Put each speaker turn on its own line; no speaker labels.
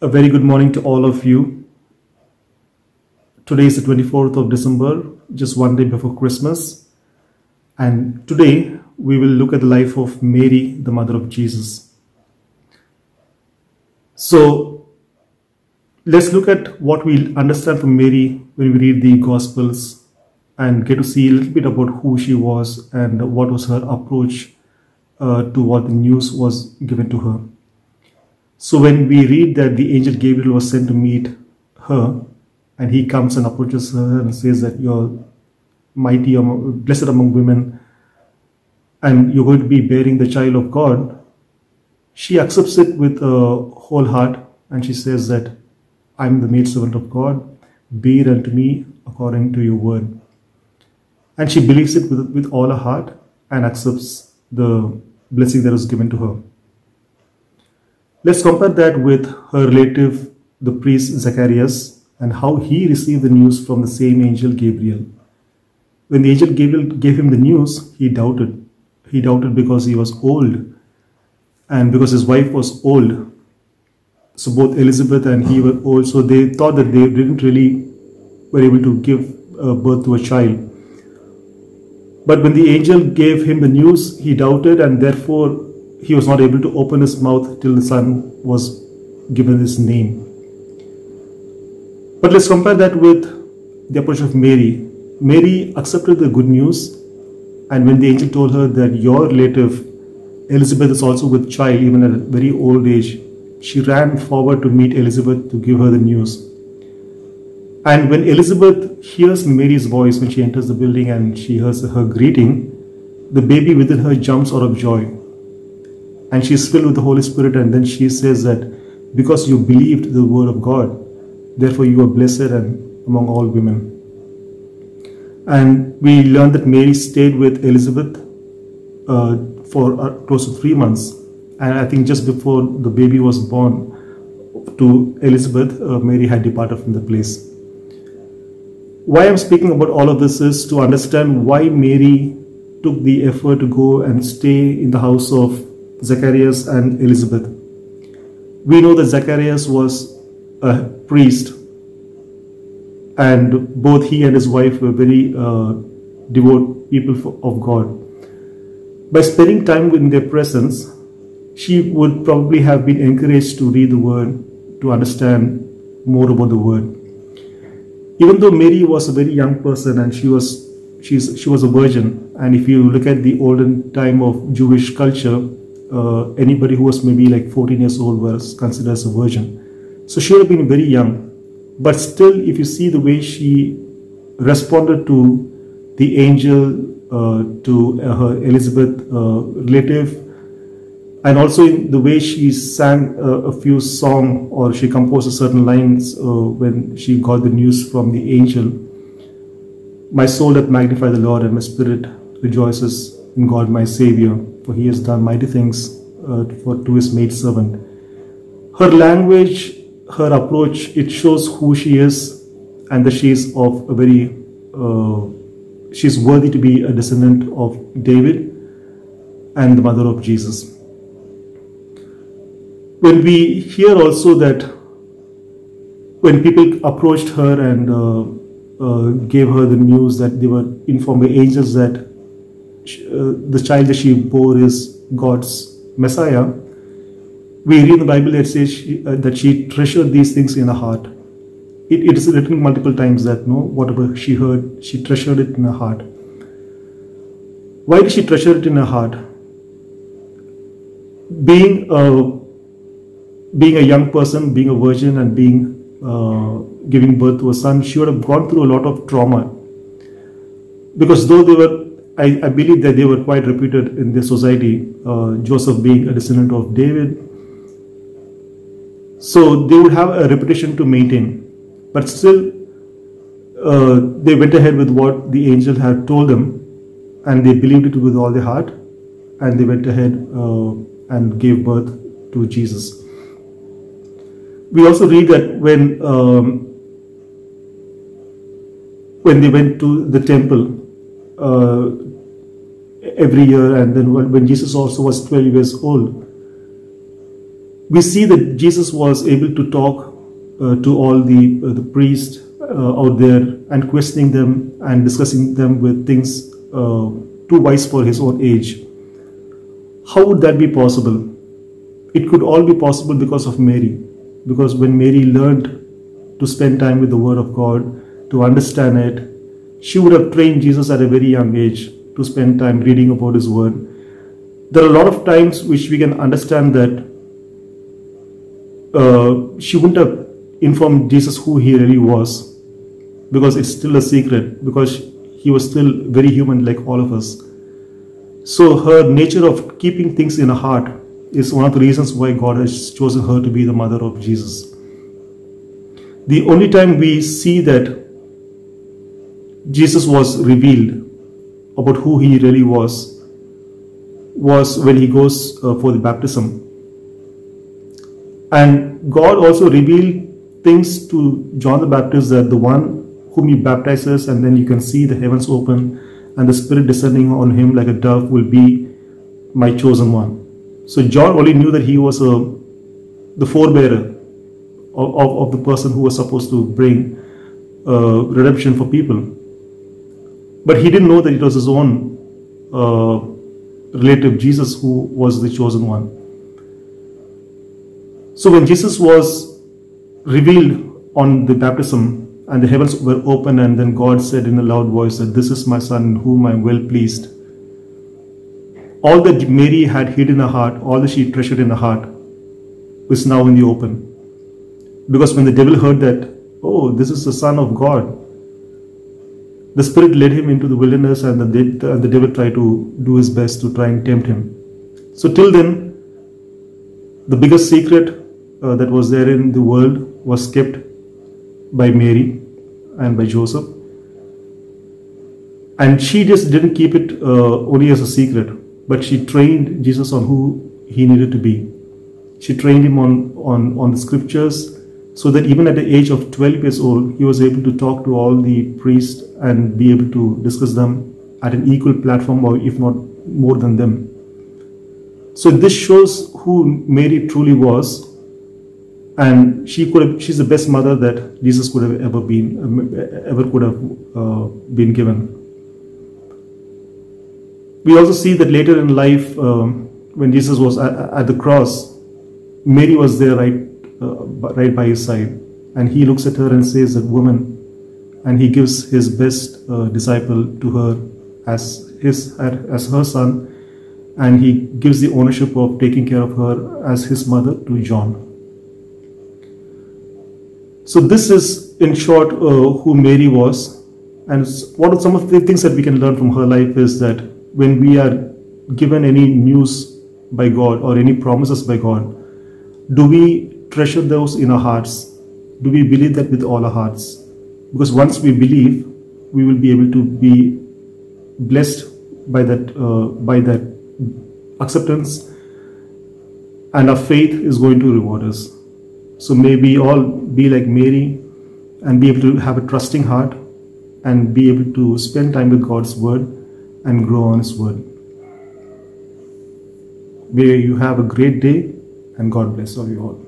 A very good morning to all of you. Today is the 24th of December, just one day before Christmas. And today we will look at the life of Mary, the mother of Jesus. So let's look at what we understand from Mary when we read the Gospels and get to see a little bit about who she was and what was her approach to what the news was given to her. So when we read that the angel Gabriel was sent to meet her, and he comes and approaches her and says that you're mighty, blessed among women, and you're going to be bearing the child of God, she accepts it with a whole heart, and she says that I'm the maidservant of God, be it unto me according to your word. And she believes it with all her heart and accepts the blessing that was given to her. Let's compare that with her relative, the priest Zacharias, and how he received the news from the same angel Gabriel. When the angel Gabriel gave him the news, he doubted. He doubted because he was old and because his wife was old. So both Elizabeth and he were old, so they thought that they didn't really were able to give birth to a child. But when the angel gave him the news, he doubted, and therefore he was not able to open his mouth till the son was given his name. But let's compare that with the approach of Mary. Mary accepted the good news, and when the angel told her that your relative Elizabeth is also with child even at a very old age, she ran forward to meet Elizabeth to give her the news. And when Elizabeth hears Mary's voice when she enters the building and she hears her greeting, the baby within her jumps out of joy. And she is filled with the Holy Spirit, and then she says that because you believed the word of God, therefore you are blessed and among all women. And we learned that Mary stayed with Elizabeth for close to 3 months. And I think just before the baby was born to Elizabeth, Mary had departed from the place. Why I'm speaking about all of this is to understand why Mary took the effort to go and stay in the house of Zacharias and Elizabeth. We know that Zacharias was a priest, and both he and his wife were very devout people of God. By spending time in their presence, she would probably have been encouraged to read the word, to understand more about the word. Even though Mary was a very young person and she was a virgin, and if you look at the olden time of Jewish culture, anybody who was maybe like 14 years old was considered as a virgin. So she would have been very young. But still, if you see the way she responded to the angel, to her Elizabeth relative, and also in the way she sang a few songs, or she composed certain lines when she got the news from the angel. My soul doth magnify the Lord, and my spirit rejoices in God my Savior, for he has done mighty things to his maidservant. Her language, her approach, it shows who she is, and that she is of a very, she's worthy to be a descendant of David and the mother of Jesus. When we hear also that when people approached her and gave her the news that they were informed by angels that the child that she bore is God's Messiah, we read in the Bible that says that she treasured these things in her heart. It is written multiple times that whatever she heard, she treasured it in her heart. Why did she treasure it in her heart? Being a young person, being a virgin, and giving birth to a son, she would have gone through a lot of trauma. Because though they were, I believe that they were quite reputed in their society, Joseph being a descendant of David, so they would have a reputation to maintain. But still, they went ahead with what the angel had told them, and they believed it with all their heart, and they went ahead and gave birth to Jesus. We also read that when they went to the temple every year, and then when Jesus also was 12 years old, We see that Jesus was able to talk to all the priests out there and questioning them and discussing them with things too wise for his own age. How would that be possible? It could all be possible because of Mary. Because when Mary learned to spend time with the Word of God, to understand it, she would have trained Jesus at a very young age to spend time reading about His Word. There are a lot of times which we can understand that she wouldn't have informed Jesus who He really was, because it's still a secret, because He was still very human like all of us. So her nature of keeping things in her heart is one of the reasons why God has chosen her to be the mother of Jesus. The only time we see that Jesus was revealed about who He really was when He goes for the baptism. And God also revealed things to John the Baptist, that the one whom He baptizes, and then you can see the heavens open and the Spirit descending on Him like a dove, will be my chosen one. So John only knew that he was the forebearer of the person who was supposed to bring redemption for people. But he didn't know that it was his own relative Jesus who was the chosen one. So when Jesus was revealed on the baptism and the heavens were open, and then God said in a loud voice that this is my Son in whom I am well pleased, all that Mary had hid in her heart, all that she treasured in her heart, was now in the open. Because when the devil heard that, oh, this is the Son of God, the Spirit led him into the wilderness, and the devil tried to do his best to try and tempt him. So till then, the biggest secret that was there in the world was kept by Mary and by Joseph. And she just didn't keep it only as a secret, but she trained Jesus on who He needed to be. She trained Him on the scriptures, so that even at the age of 12 years old, He was able to talk to all the priests and be able to discuss them at an equal platform, or if not more than them. So this shows who Mary truly was, and she's the best mother that Jesus could have ever been given. We also see that later in life, when Jesus was at the cross, Mary was there right by His side, and He looks at her and says that woman, and He gives His best disciple to her as her son, and He gives the ownership of taking care of her as His mother to John. So this is in short who Mary was, and what are some of the things that we can learn from her life is that when we are given any news by God or any promises by God, do we treasure those in our hearts? Do we believe that with all our hearts? Because once we believe, we will be able to be blessed by that acceptance, and our faith is going to reward us. So may we all be like Mary and be able to have a trusting heart and be able to spend time with God's Word and grow on His Word. May you have a great day, and God bless all you all.